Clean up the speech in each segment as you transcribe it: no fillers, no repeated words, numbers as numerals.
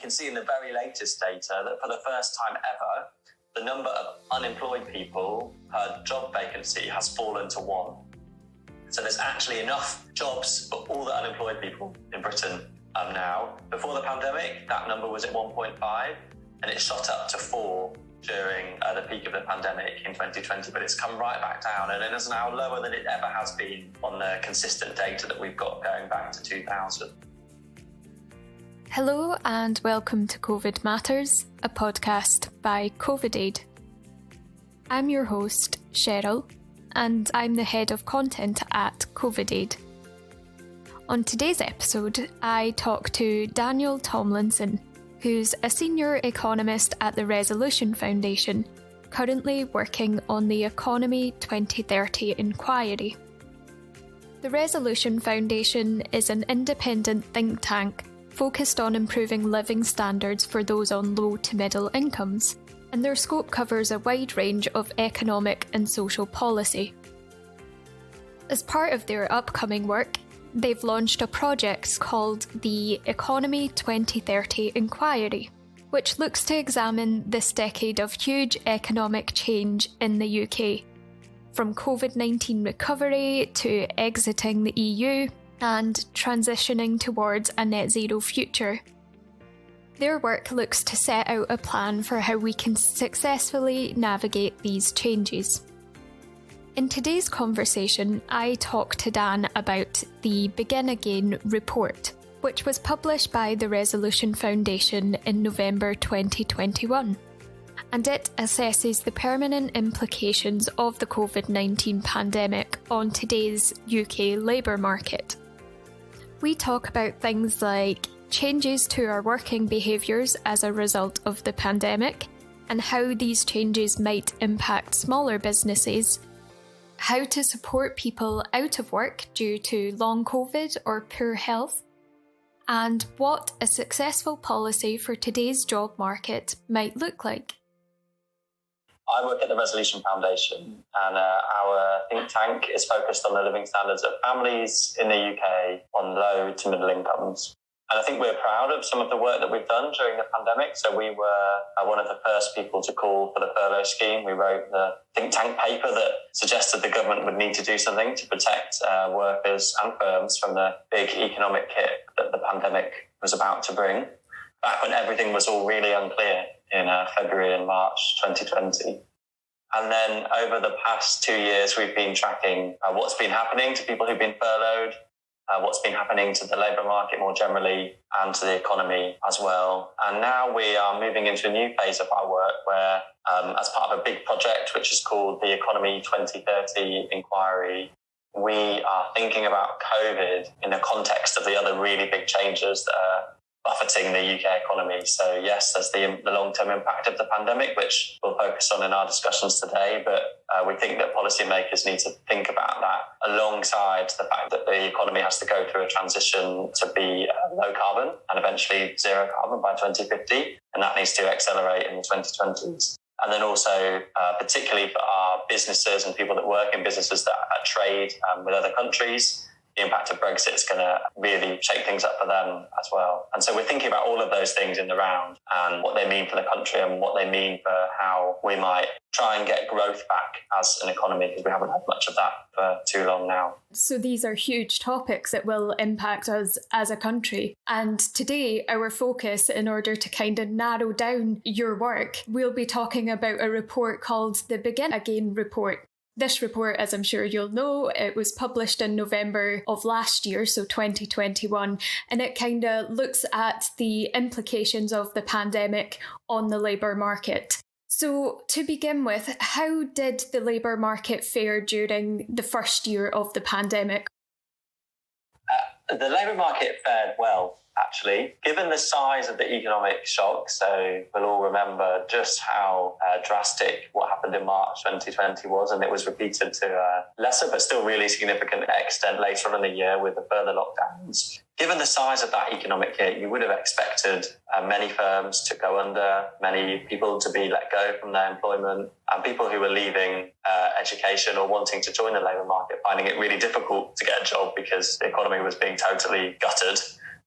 can see in the very latest data that for the first time ever, the number of unemployed people per job vacancy has fallen to 1. So there's actually enough jobs for all the unemployed people in Britain now. Before the pandemic, that number was at 1.5, and it shot up to 4 during the peak of the pandemic in 2020, but it's come right back down, and it is now lower than it ever has been on the consistent data that we've got going back to 2000. Hello and welcome to COVID Matters, a podcast by COVIDaid. I'm your host, Cheryl, and I'm the head of content at COVIDaid. On today's episode, I talk to Daniel Tomlinson, who's a senior economist at the Resolution Foundation, currently working on the Economy 2030 inquiry. The Resolution Foundation is an independent think tank focused on improving living standards for those on low to middle incomes, and their scope covers a wide range of economic and social policy. As part of their upcoming work, they've launched a project called the Economy 2030 Inquiry, which looks to examine this decade of huge economic change in the UK, from COVID-19 recovery to exiting the EU and transitioning towards a net zero future. Their work looks to set out a plan for how we can successfully navigate these changes. In today's conversation, I talk to Dan about the Begin Again report, which was published by the Resolution Foundation in November 2021, and it assesses the permanent implications of the COVID-19 pandemic on today's UK labour market. We talk about things like changes to our working behaviours as a result of the pandemic, and how these changes might impact smaller businesses, how to support people out of work due to long COVID or poor health, and what a successful policy for today's job market might look like. I work at the Resolution Foundation, and our think tank is focused on the living standards of families in the UK on low to middle incomes. And I think we're proud of some of the work that we've done during the pandemic. So we were one of the first people to call for the furlough scheme. We wrote the think tank paper that suggested the government would need to do something to protect workers and firms from the big economic hit that the pandemic was about to bring, back when everything was all really unclear in February and March 2020. And then over the past 2 years, we've been tracking what's been happening to people who've been furloughed, what's been happening to the labour market more generally and to the economy as well. And now we are moving into a new phase of our work where, as part of a big project which is called the Economy 2030 Inquiry, we are thinking about COVID in the context of the other really big changes that are buffeting the UK economy. So yes, there's the long-term impact of the pandemic, which we'll focus on in our discussions today, but we think that policymakers need to think about that alongside the fact that the economy has to go through a transition to be low carbon and eventually zero carbon by 2050, and that needs to accelerate in the 2020s. And then also, particularly for our businesses and people that work in businesses that trade with other countries, the impact of Brexit is going to really shake things up for them as well. And so we're thinking about all of those things in the round and what they mean for the country and what they mean for how we might try and get growth back as an economy, because we haven't had much of that for too long now. So these are huge topics that will impact us as a country. And today, our focus, in order to kind of narrow down your work, we'll be talking about a report called the Begin Again report. This report, as I'm sure you'll know, it was published in November of last year, so 2021, and it kind of looks at the implications of the pandemic on the labour market. So to begin with, how did the labour market fare during the first year of the pandemic? The labour market fared well, actually, given the size of the economic shock. So we'll all remember just how drastic what happened in March 2020 was, and it was repeated to a lesser but still really significant extent later on in the year with the further lockdowns. Given the size of that economic hit, you would have expected many firms to go under, many people to be let go from their employment, and people who were leaving education or wanting to join the labour market finding it really difficult to get a job because the economy was being totally gutted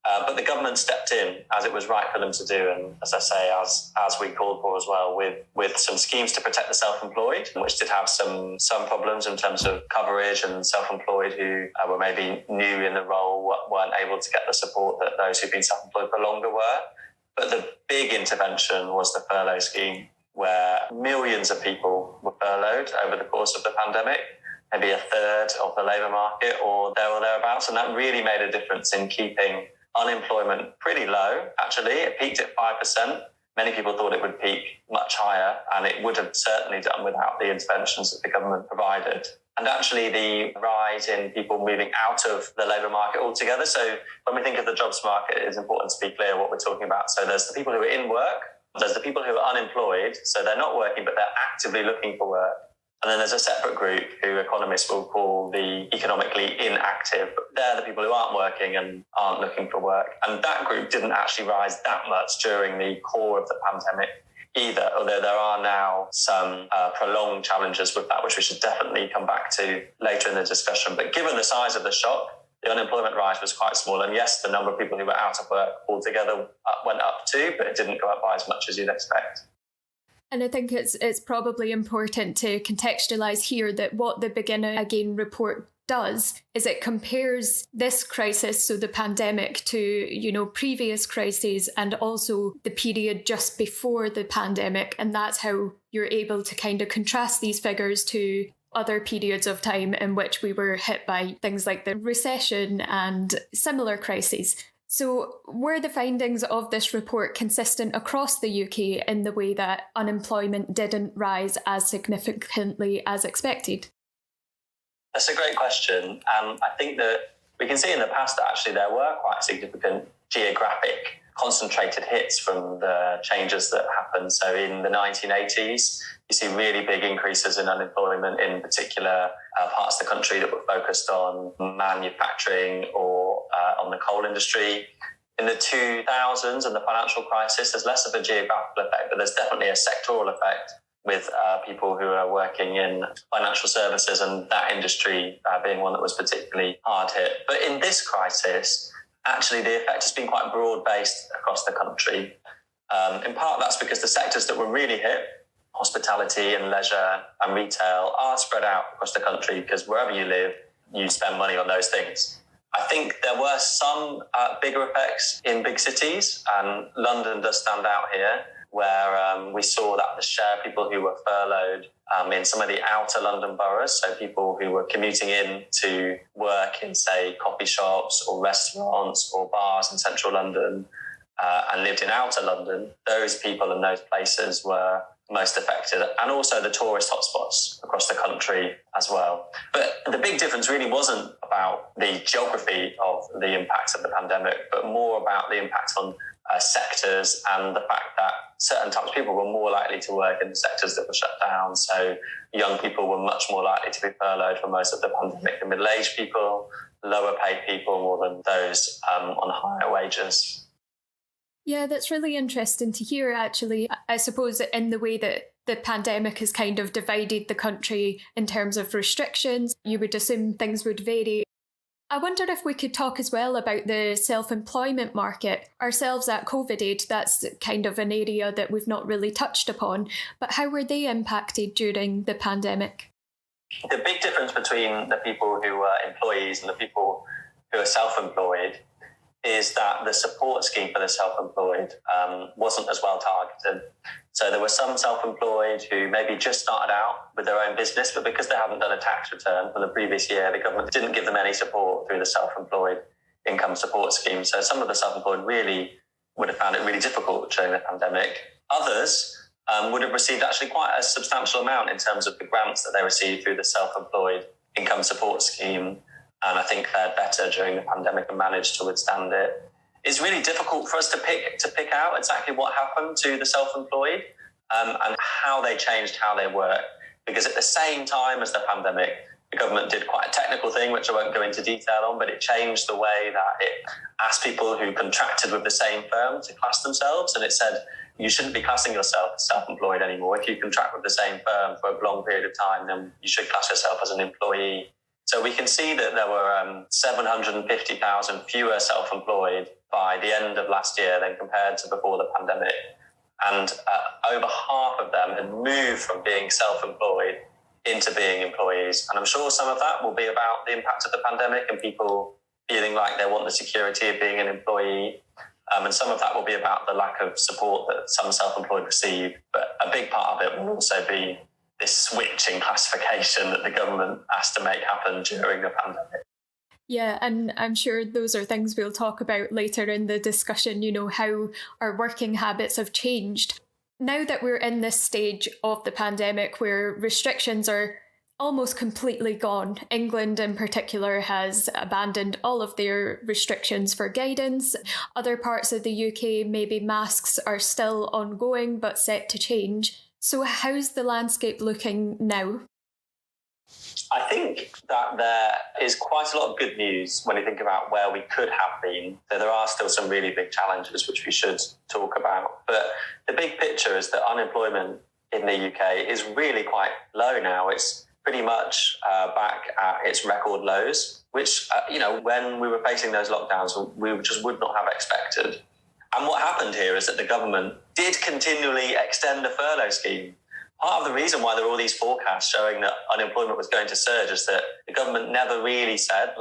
But the government stepped in, as it was right for them to do, and as I say, as we called for as well, with some schemes to protect the self-employed, which did have some problems in terms of coverage, and self-employed who were maybe new in the role weren't able to get the support that those who've been self-employed for longer were. But the big intervention was the furlough scheme, where millions of people were furloughed over the course of the pandemic, maybe a third of the labour market or thereabouts, and that really made a difference in keeping unemployment pretty low. Actually, it peaked at 5%. Many people thought it would peak much higher, and it would have certainly done without the interventions that the government provided. And actually the rise in people moving out of the labour market altogether. So when we think of the jobs market, it's important to be clear what we're talking about. So there's the people who are in work, there's the people who are unemployed, so they're not working, but they're actively looking for work. And then there's a separate group who economists will call the economically inactive. They're the people who aren't working and aren't looking for work. And that group didn't actually rise that much during the core of the pandemic either, although there are now some prolonged challenges with that, which we should definitely come back to later in the discussion. But given the size of the shock, the unemployment rise was quite small. And yes, the number of people who were out of work altogether went up too, but it didn't go up by as much as you'd expect. And I think it's probably important to contextualise here that what the Begin Again report does is it compares this crisis, so the pandemic, to, previous crises and also the period just before the pandemic. And that's how you're able to kind of contrast these figures to other periods of time in which we were hit by things like the recession and similar crises. So were the findings of this report consistent across the UK in the way that unemployment didn't rise as significantly as expected? That's a great question. I think that we can see in the past that actually there were quite significant geographic concentrated hits from the changes that happened. So in the 1980s, you see really big increases in unemployment in particular parts of the country that were focused on manufacturing or on the coal industry. In the 2000s and the financial crisis, there's less of a geographical effect, but there's definitely a sectoral effect with people who are working in financial services, and that industry being one that was particularly hard hit. But in this crisis, actually the effect has been quite broad-based across the country. In part, that's because the sectors that were really hit, hospitality and leisure and retail, are spread out across the country because wherever you live, you spend money on those things. I think there were some bigger effects in big cities, and London does stand out here, where we saw that the share of people who were furloughed in some of the outer London boroughs, so people who were commuting in to work in, say, coffee shops or restaurants or bars in central London and lived in outer London, those people and those places were most affected, and also the tourist hotspots across the country as well. But the big difference really wasn't about the geography of the impacts of the pandemic, but more about the impact on sectors and the fact that certain types of people were more likely to work in the sectors that were shut down. So young people were much more likely to be furloughed for most of the pandemic than middle-aged people, lower paid people more than those on higher wages. Yeah, that's really interesting to hear, actually. I suppose in the way that the pandemic has kind of divided the country in terms of restrictions, you would assume things would vary. I wonder if we could talk as well about the self-employment market. Ourselves at COVID Aid, that's kind of an area that we've not really touched upon, but how were they impacted during the pandemic? The big difference between the people who were employees and the people who are self-employed is that the support scheme for the self-employed wasn't as well targeted. So there were some self-employed who maybe just started out with their own business, but because they haven't done a tax return from the previous year, the government didn't give them any support through the self-employed income support scheme. So some of the self-employed really would have found it really difficult during the pandemic. Others would have received actually quite a substantial amount in terms of the grants that they received through the self-employed income support scheme, and I think fared better during the pandemic and managed to withstand it. It's really difficult for us to pick out exactly what happened to the self-employed and how they changed how they work, because at the same time as the pandemic, the government did quite a technical thing, which I won't go into detail on, but it changed the way that it asked people who contracted with the same firm to class themselves, and it said, you shouldn't be classing yourself as self-employed anymore. If you contract with the same firm for a long period of time, then you should class yourself as an employee. So we can see that there were 750,000 fewer self-employed by the end of last year than compared to before the pandemic. And over half of them had moved from being self-employed into being employees. And I'm sure some of that will be about the impact of the pandemic and people feeling like they want the security of being an employee. And some of that will be about the lack of support that some self-employed receive. But a big part of it will also be this switch in classification that the government has to make happen during the pandemic. Yeah, and I'm sure those are things we'll talk about later in the discussion, how our working habits have changed. Now that we're in this stage of the pandemic where restrictions are almost completely gone, England in particular has abandoned all of their restrictions for guidance. Other parts of the UK, maybe masks are still ongoing but set to change. So how's the landscape looking now? I think that there is quite a lot of good news when you think about where we could have been. So there are still some really big challenges which we should talk about. But the big picture is that unemployment in the UK is really quite low now. It's pretty much back at its record lows, which, when we were facing those lockdowns, we just would not have expected. And what happened here is that the government did continually extend the furlough scheme. Part of the reason why there were all these forecasts showing that unemployment was going to surge is that the government never really said,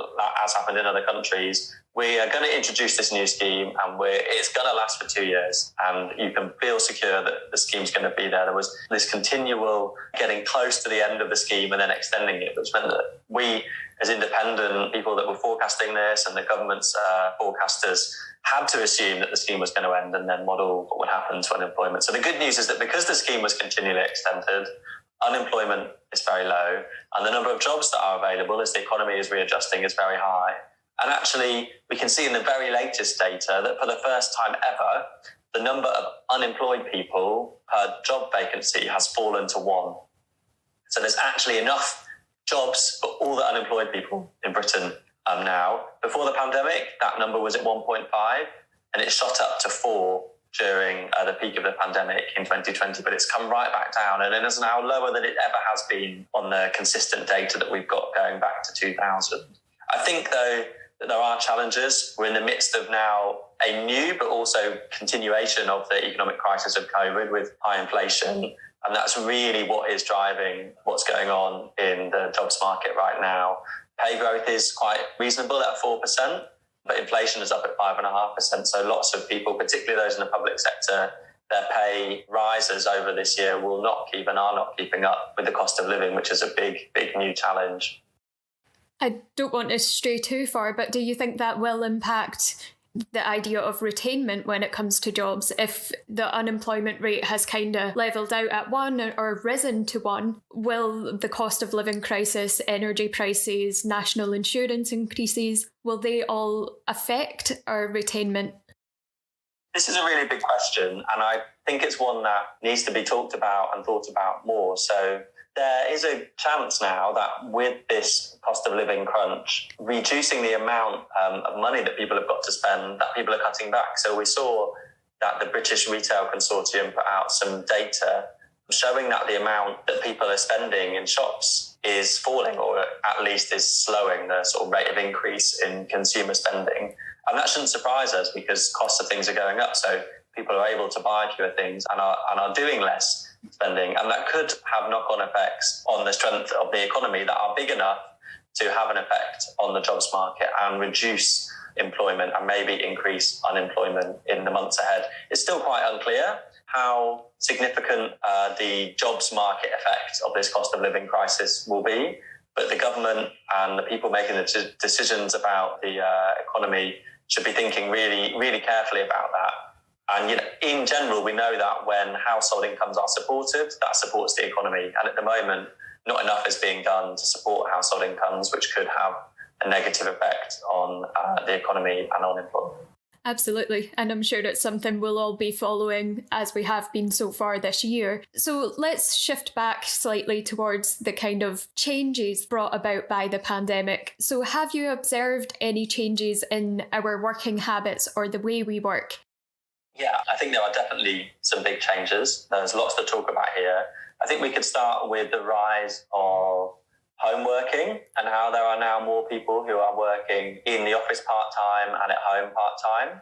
as happened in other countries, we are going to introduce this new scheme and it's going to last for 2 years and you can feel secure that the scheme's going to be there. There was this continual getting close to the end of the scheme and then extending it, which meant that we, as independent people that were forecasting this and the government's forecasters, had to assume that the scheme was going to end and then model what would happen to unemployment. So the good news is that because the scheme was continually extended, unemployment is very low and the number of jobs that are available as the economy is readjusting is very high. And actually, we can see in the very latest data that for the first time ever, the number of unemployed people per job vacancy has fallen to 1. So there's actually enough jobs for all the unemployed people in Britain now. Before the pandemic, that number was at 1.5 and it shot up to 4 during the peak of the pandemic in 2020, but it's come right back down and it is now lower than it ever has been on the consistent data that we've got going back to 2000. I think, though, that there are challenges. We're in the midst of now a new but also continuation of the economic crisis of COVID with high inflation. And that's really what is driving what's going on in the jobs market right now. Pay growth is quite reasonable at 4%, but inflation is up at 5.5%. So lots of people, particularly those in the public sector, their pay rises over this year will not keep and are not keeping up with the cost of living, which is a big, big new challenge. I don't want to stray too far, but do you think that will impact the idea of retainment when it comes to jobs? If the unemployment rate has kind of levelled out at 1 or risen to 1, will the cost of living crisis, energy prices, national insurance increases, will they all affect our retainment? This is a really big question, and I think it's one that needs to be talked about and thought about more. So there is a chance now that with this cost of living crunch, reducing the amount of money that people have got to spend, that people are cutting back. So we saw that the British Retail Consortium put out some data showing that the amount that people are spending in shops is falling, or at least is slowing the sort of rate of increase in consumer spending. And that shouldn't surprise us because costs of things are going up. So people are able to buy fewer things and are doing less spending, and that could have knock-on effects on the strength of the economy that are big enough to have an effect on the jobs market and reduce employment and maybe increase unemployment in the months ahead. It's still quite unclear how significant the jobs market effect of this cost of living crisis will be, but the government and the people making the decisions about the economy should be thinking really, really carefully about that. And in general, we know that when household incomes are supported, that supports the economy. And at the moment, not enough is being done to support household incomes, which could have a negative effect on the economy and on employment. Absolutely. And I'm sure it's something we'll all be following as we have been so far this year. So let's shift back slightly towards the kind of changes brought about by the pandemic. So have you observed any changes in our working habits or the way we work? Yeah, I think there are definitely some big changes. There's lots to talk about here. I think we could start with the rise of home working and how there are now more people who are working in the office part-time and at home part-time.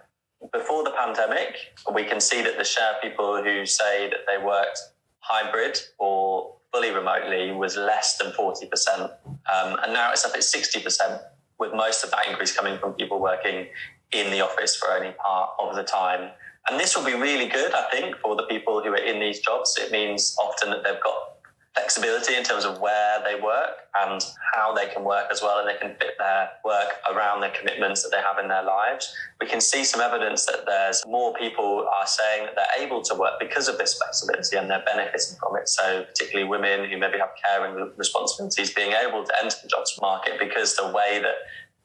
Before the pandemic, we can see that the share of people who say that they worked hybrid or fully remotely was less than 40%. And now it's up at 60%, with most of that increase coming from people working in the office for only part of the time. And this will be really good, I think, for the people who are in these jobs. It means often that they've got flexibility in terms of where they work and how they can work as well, and they can fit their work around the commitments that they have in their lives. We can see some evidence that there's more people are saying that they're able to work because of this flexibility and they're benefiting from it. So particularly women who maybe have caring responsibilities being able to enter the jobs market because the way that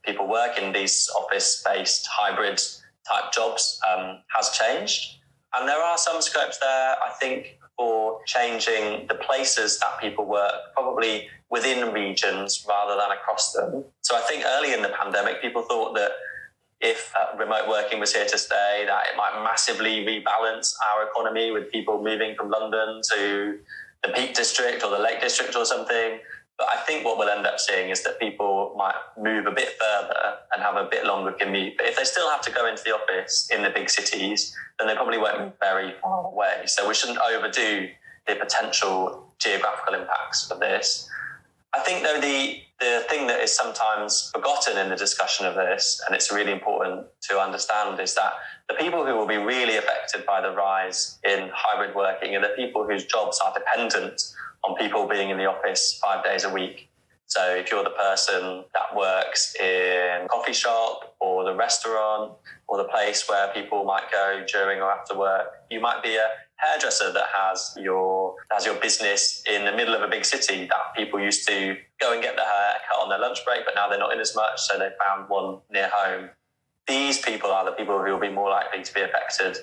people work in these office-based hybrid type jobs has changed. And there are some scopes there, I think, for changing the places that people work, probably within regions rather than across them. So I think early in the pandemic, people thought that if remote working was here to stay, that it might massively rebalance our economy with people moving from London to the Peak District or the Lake District or something. But I think what we'll end up seeing is that people might move a bit further and have a bit longer commute. But if they still have to go into the office in the big cities, then they probably won't move very far away. So we shouldn't overdo the potential geographical impacts of this. I think, though, the thing that is sometimes forgotten in the discussion of this, and it's really important to understand, is that the people who will be really affected by the rise in hybrid working are the people whose jobs are dependent on people being in the office 5 days a week. So if you're the person that works in a coffee shop or the restaurant or the place where people might go during or after work, you might be a hairdresser that has your business in the middle of a big city that people used to go and get their hair cut on their lunch break, but now they're not in as much, so they found one near home. These people are the people who will be more likely to be affected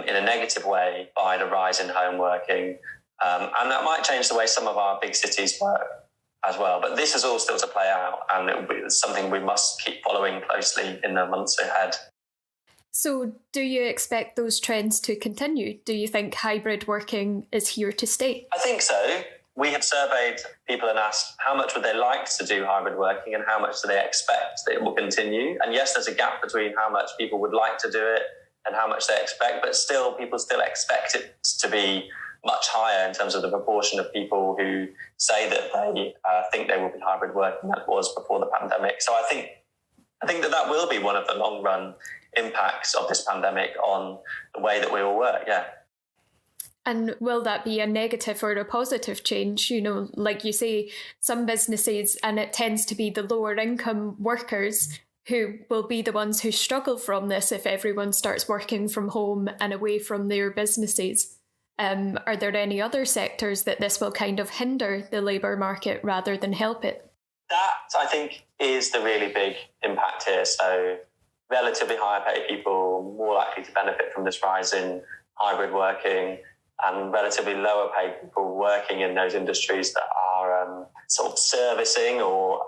in a negative way by the rise in home working. And that might change the way some of our big cities work as well. But this is all still to play out, and it's something we must keep following closely in the months ahead. So do you expect those trends to continue? Do you think hybrid working is here to stay? I think so. We have surveyed people and asked how much would they like to do hybrid working and how much do they expect that it will continue. And yes, there's a gap between how much people would like to do it and how much they expect, but still, people still expect it to be much higher in terms of the proportion of people who say that they think they will be hybrid working than it was before the pandemic. So I think that will be one of the long run impacts of this pandemic on the way that we all work, yeah. And will that be a negative or a positive change? You know, like you say, some businesses, and it tends to be the lower income workers who will be the ones who struggle from this if everyone starts working from home and away from their businesses. Are there any other sectors that this will kind of hinder the labour market rather than help it? That, I think, is the really big impact here. So relatively higher paid people more likely to benefit from this rise in hybrid working, and relatively lower paid people working in those industries that are sort of servicing or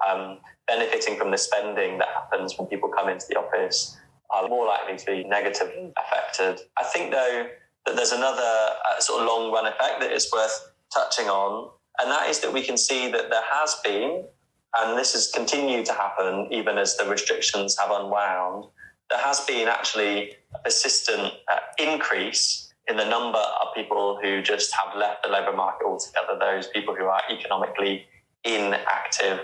benefiting from the spending that happens when people come into the office are more likely to be negatively affected. I think, though, that there's another sort of long-run effect that is worth touching on, and that is that we can see that there has been, and this has continued to happen even as the restrictions have unwound, there has been actually a persistent increase in the number of people who just have left the labour market altogether, those people who are economically inactive.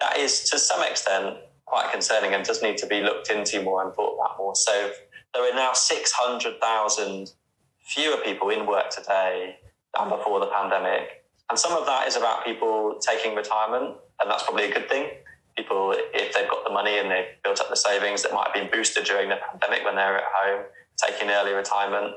That is, to some extent, quite concerning and does need to be looked into more and thought about more. So there are now 600,000 fewer people in work today than before the pandemic. And some of that is about people taking retirement, and that's probably a good thing. People, if they've got the money and they've built up the savings that might have been boosted during the pandemic when they're at home, taking early retirement,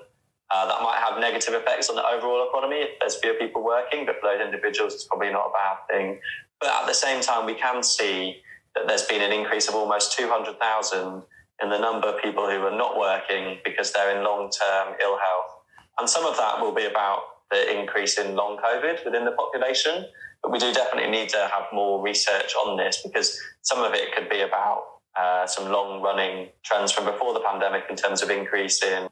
that might have negative effects on the overall economy if there's fewer people working, but for those individuals, it's probably not a bad thing. But at the same time, we can see that there's been an increase of almost 200,000 in the number of people who are not working because they're in long-term ill health. And some of that will be about the increase in long COVID within the population, but we do definitely need to have more research on this because some of it could be about some long-running trends from before the pandemic in terms of increase in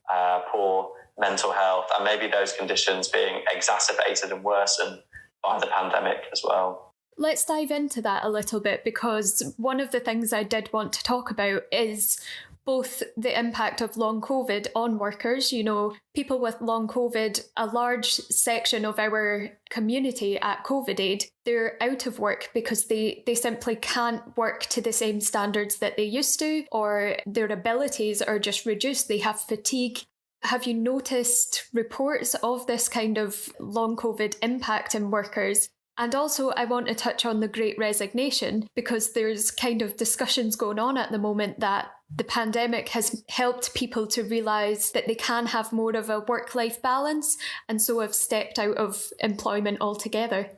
poor mental health, and maybe those conditions being exacerbated and worsened by the pandemic as well. Let's dive into that a little bit, because one of the things I did want to talk about is both the impact of long COVID on workers. You know, people with long COVID, a large section of our community at COVID Aid, they're out of work because they simply can't work to the same standards that they used to, or their abilities are just reduced. They have fatigue. Have you noticed reports of this kind of long COVID impact in workers? And also, I want to touch on the Great Resignation, because there's kind of discussions going on at the moment that the pandemic has helped people to realise that they can have more of a work-life balance, and so have stepped out of employment altogether.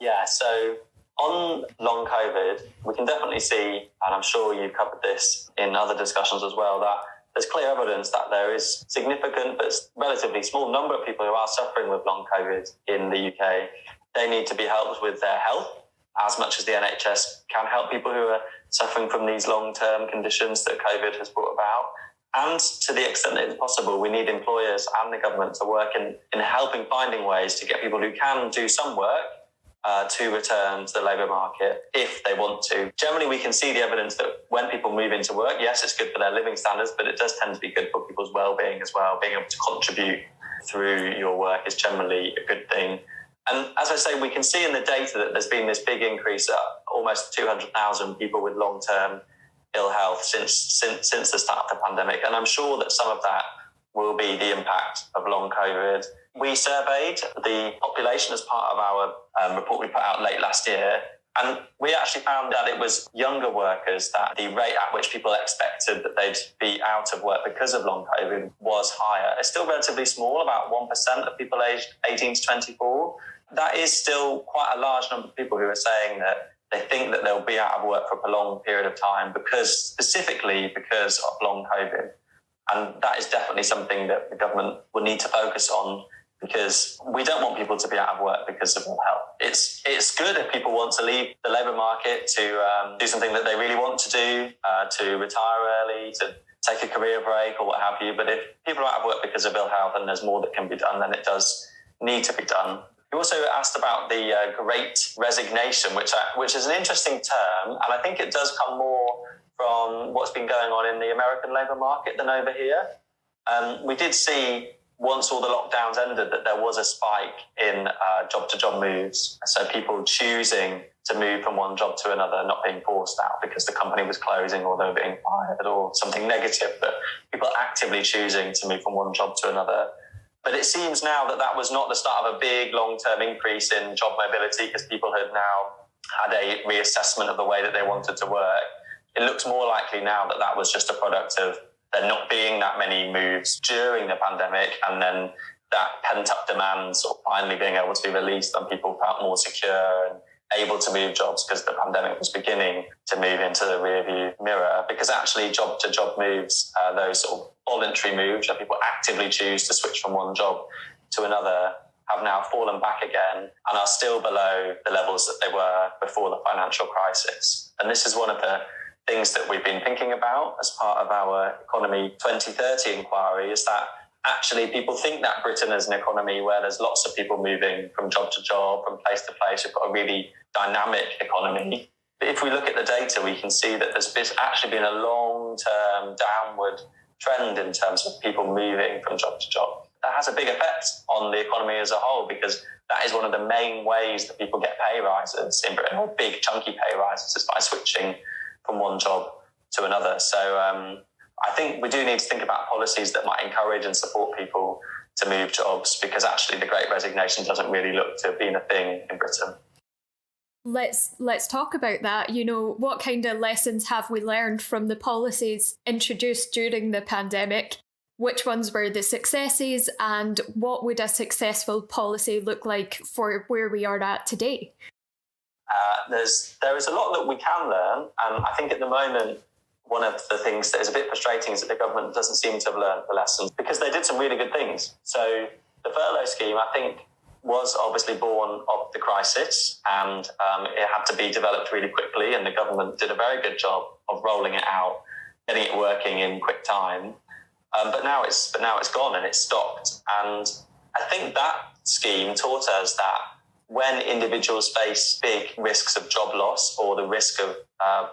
Yeah, so on long COVID, we can definitely see, and I'm sure you've covered this in other discussions as well, that there's clear evidence that there is significant but relatively small number of people who are suffering with long COVID in the UK. They need to be helped with their health as much as the NHS can help people who are suffering from these long-term conditions that COVID has brought about. And to the extent that it's possible, we need employers and the government to work in helping finding ways to get people who can do some work to return to the labour market if they want to. Generally, we can see the evidence that when people move into work, yes, it's good for their living standards, but it does tend to be good for people's well-being as well. Being able to contribute through your work is generally a good thing. And as I say, we can see in the data that there's been this big increase, almost 200,000 people with long-term ill health since the start of the pandemic. And I'm sure that some of that will be the impact of long COVID. We surveyed the population as part of our report we put out late last year, and we actually found that it was younger workers that the rate at which people expected that they'd be out of work because of long COVID was higher. It's still relatively small, about 1% of people aged 18 to 24. That is still quite a large number of people who are saying that they think that they'll be out of work for a prolonged period of time specifically because of long COVID. And that is definitely something that the government will need to focus on, because we don't want people to be out of work because of ill health. It's good if people want to leave the labour market to do something that they really want to do, to retire early, to take a career break or what have you. But if people are out of work because of ill health and there's more that can be done, then it does need to be done. You also asked about the Great Resignation, which is an interesting term, and I think it does come more from what's been going on in the American labour market than over here. We did see, once all the lockdowns ended, that there was a spike in job-to-job moves. So people choosing to move from one job to another, not being forced out because the company was closing or they were being fired or something negative, but people actively choosing to move from one job to another. But it seems now that that was not the start of a big long-term increase in job mobility, because people had now had a reassessment of the way that they wanted to work. It looks more likely now that that was just a product of there not being that many moves during the pandemic, and then that pent-up demand sort of finally being able to be released, and people felt more secure and able to move jobs because the pandemic was beginning to move into the rearview mirror. Because actually job-to-job moves, those sort of voluntary moves where people actively choose to switch from one job to another, have now fallen back again and are still below the levels that they were before the financial crisis. And this is one of the things that we've been thinking about as part of our Economy 2030 inquiry, is that actually people think that Britain is an economy where there's lots of people moving from job to job, from place to place. We've got a really dynamic economy. But if we look at the data, we can see that there's actually been a long-term downward trend in terms of people moving from job to job. That has a big effect on the economy as a whole, because that is one of the main ways that people get pay rises in Britain, or big chunky pay rises, is by switching from one job to another. So I think we do need to think about policies that might encourage and support people to move jobs, because actually the Great Resignation doesn't really look to have been a thing in Britain. Let's talk about that. You know, what kind of lessons have we learned from the policies introduced during the pandemic? Which ones were the successes, and what would a successful policy look like for where we are at today? There is a lot that we can learn, and I think at the moment one of the things that is a bit frustrating is that the government doesn't seem to have learned the lessons, because they did some really good things. So the furlough scheme, I think, was obviously born of the crisis, and it had to be developed really quickly, and the government did a very good job of rolling it out, getting it working in quick time. But now it's gone and it's stopped. And I think that scheme taught us that when individuals face big risks of job loss or the risk of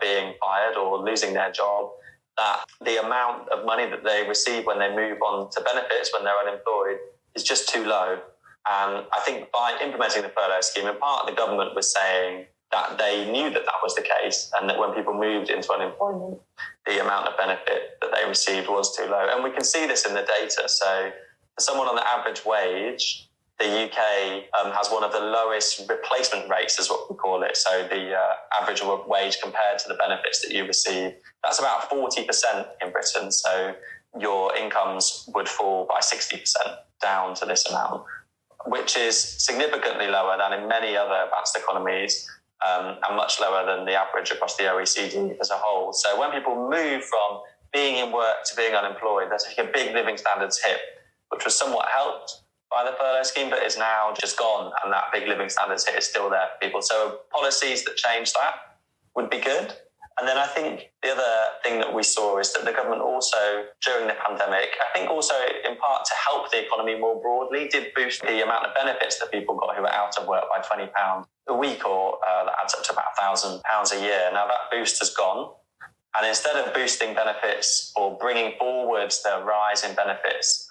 being fired or losing their job, that the amount of money that they receive when they move on to benefits when they're unemployed is just too low. And I think by implementing the furlough scheme, in part the government was saying that they knew that that was the case and that when people moved into unemployment, the amount of benefit that they received was too low. And we can see this in the data. So for someone on the average wage, the UK has one of the lowest replacement rates, is what we call it. So the average wage compared to the benefits that you receive, that's about 40% in Britain. So your incomes would fall by 60% down to this amount, which is significantly lower than in many other advanced economies and much lower than the average across the OECD as a whole. So when people move from being in work to being unemployed, there's a big living standards hit, which was somewhat helped by the furlough scheme, but is now just gone, and that big living standards hit is still there for people. So policies that change that would be good. And then I think the other thing that we saw is that the government also, during the pandemic, I think also in part to help the economy more broadly, did boost the amount of benefits that people got who were out of work by £20 a week, or that adds up to about £1,000 a year. Now that boost has gone. And instead of boosting benefits or bringing forward the rise in benefits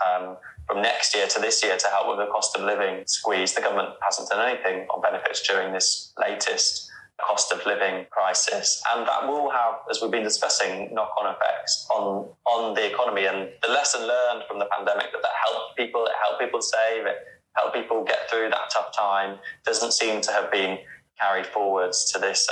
from next year to this year to help with the cost of living squeeze, the government hasn't done anything on benefits during this latest cost of living crisis. And that will have, as we've been discussing, knock-on effects on the economy. And the lesson learned from the pandemic that helped people save, it helped people get through that tough time, doesn't seem to have been carried forwards to this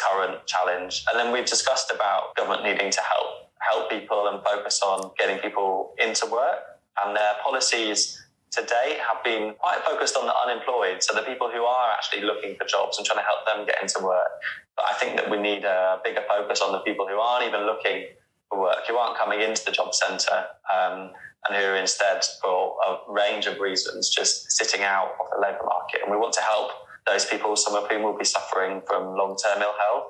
current challenge. And then we've discussed about government needing to help people and focus on getting people into work. And their policies to date have been quite focused on the unemployed, so the people who are actually looking for jobs and trying to help them get into work. But I think that we need a bigger focus on the people who aren't even looking for work, who aren't coming into the job centre, and who are instead, for a range of reasons, just sitting out of the labour market. And we want to help those people, some of whom will be suffering from long-term ill health,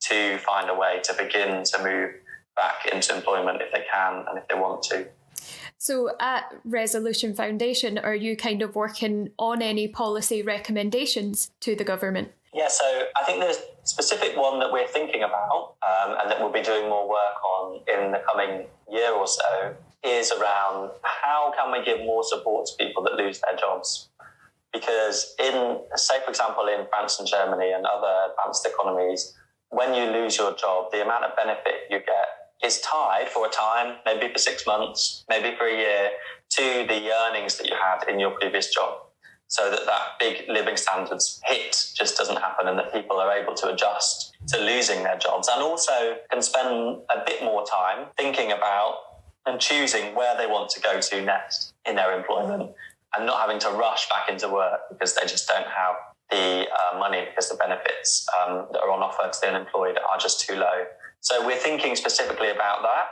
to find a way to begin to move back into employment if they can and if they want to. So at Resolution Foundation, are you kind of working on any policy recommendations to the government? Yeah, so I think there's a specific one that we're thinking about and that we'll be doing more work on in the coming year or so, is around how can we give more support to people that lose their jobs? Because say, for example, in France and Germany and other advanced economies, when you lose your job, the amount of benefit you get is tied for a time, maybe for 6 months, maybe for a year, to the earnings that you had in your previous job. So that big living standards hit just doesn't happen, and that people are able to adjust to losing their jobs, and also can spend a bit more time thinking about and choosing where they want to go to next in their employment, and not having to rush back into work because they just don't have the money, because the benefits that are on offer to the unemployed are just too low. So we're thinking specifically about that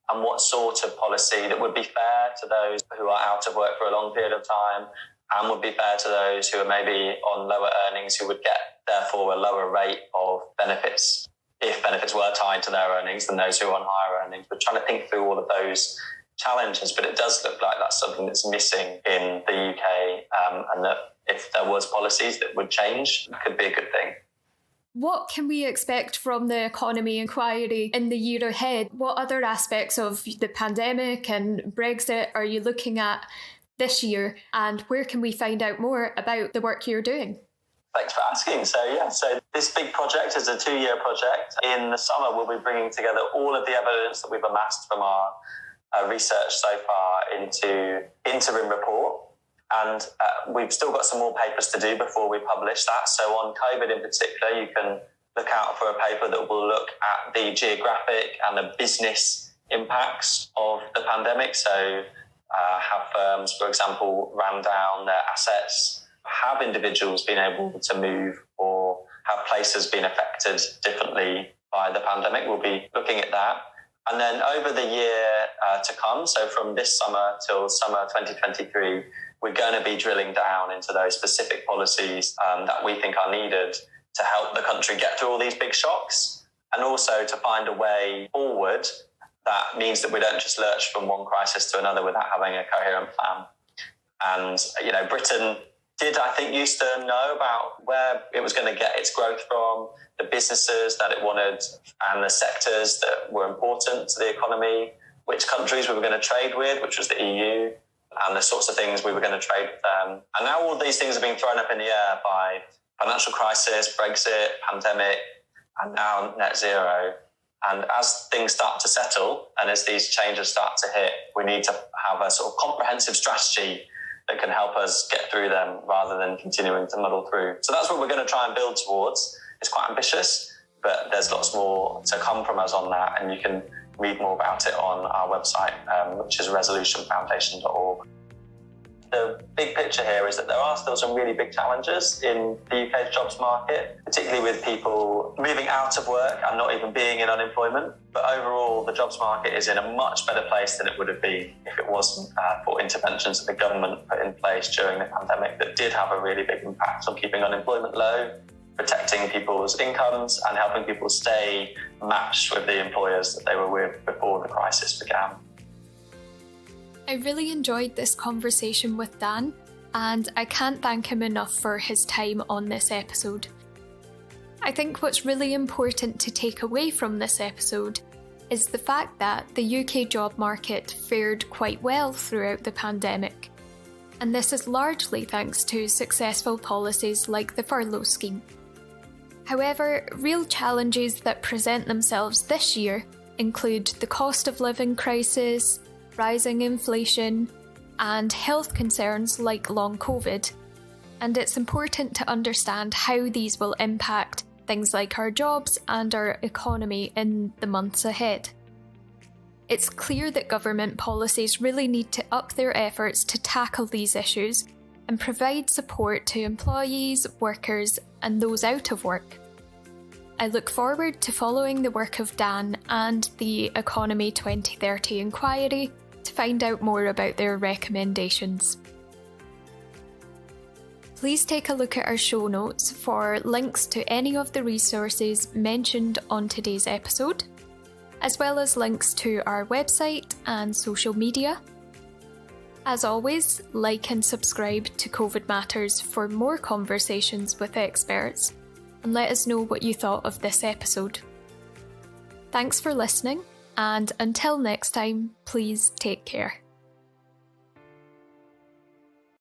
and what sort of policy that would be fair to those who are out of work for a long period of time, and would be fair to those who are maybe on lower earnings, who would get, therefore, a lower rate of benefits if benefits were tied to their earnings than those who are on higher earnings. We're trying to think through all of those challenges, but it does look like that's something that's missing in the UK, and that if there was policies that would change, it could be a good thing. What can we expect from the economy inquiry in the year ahead? What other aspects of the pandemic and Brexit are you looking at this year, and where can we find out more about the work you're doing? Thanks for asking. So this big project is a 2-year project. In the summer, we'll be bringing together all of the evidence that we've amassed from our research so far into interim report. And we've still got some more papers to do before we publish that. So on COVID in particular, you can look out for a paper that will look at the geographic and the business impacts of the pandemic. So have firms, for example, ran down their assets? Have individuals been able to move, or have places been affected differently by the pandemic? We'll be looking at that. And then over the year to come, so from this summer till summer 2023, we're going to be drilling down into those specific policies that we think are needed to help the country get through all these big shocks, and also to find a way forward that means that we don't just lurch from one crisis to another without having a coherent plan. And, Britain did, I think, used to know about where it was going to get its growth from, the businesses that it wanted, and the sectors that were important to the economy, which countries we were going to trade with, which was the EU, and the sorts of things we were going to trade with them. And now all these things are being thrown up in the air by financial crisis, Brexit, pandemic, and now net zero. And as things start to settle and as these changes start to hit, we need to have a sort of comprehensive strategy that can help us get through them rather than continuing to muddle through. So that's what we're going to try and build towards. It's quite ambitious, but there's lots more to come from us on that. And you can read more about it on our website, which is resolutionfoundation.org. The big picture here is that there are still some really big challenges in the UK's jobs market, particularly with people moving out of work and not even being in unemployment. But overall, the jobs market is in a much better place than it would have been if it wasn't for interventions that the government put in place during the pandemic that did have a really big impact on keeping unemployment low, protecting people's incomes and helping people stay matched with the employers that they were with before the crisis began. I really enjoyed this conversation with Dan, and I can't thank him enough for his time on this episode. I think what's really important to take away from this episode is the fact that the UK job market fared quite well throughout the pandemic, and this is largely thanks to successful policies like the furlough scheme. However, real challenges that present themselves this year include the cost of living crisis, rising inflation, and health concerns like long COVID. And it's important to understand how these will impact things like our jobs and our economy in the months ahead. It's clear that government policies really need to up their efforts to tackle these issues and provide support to employees, workers, and those out of work. I look forward to following the work of Dan and the Economy 2030 inquiry to find out more about their recommendations. Please take a look at our show notes for links to any of the resources mentioned on today's episode, as well as links to our website and social media. As always, like and subscribe to COVID Matters for more conversations with experts, and let us know what you thought of this episode. Thanks for listening, and until next time, please take care.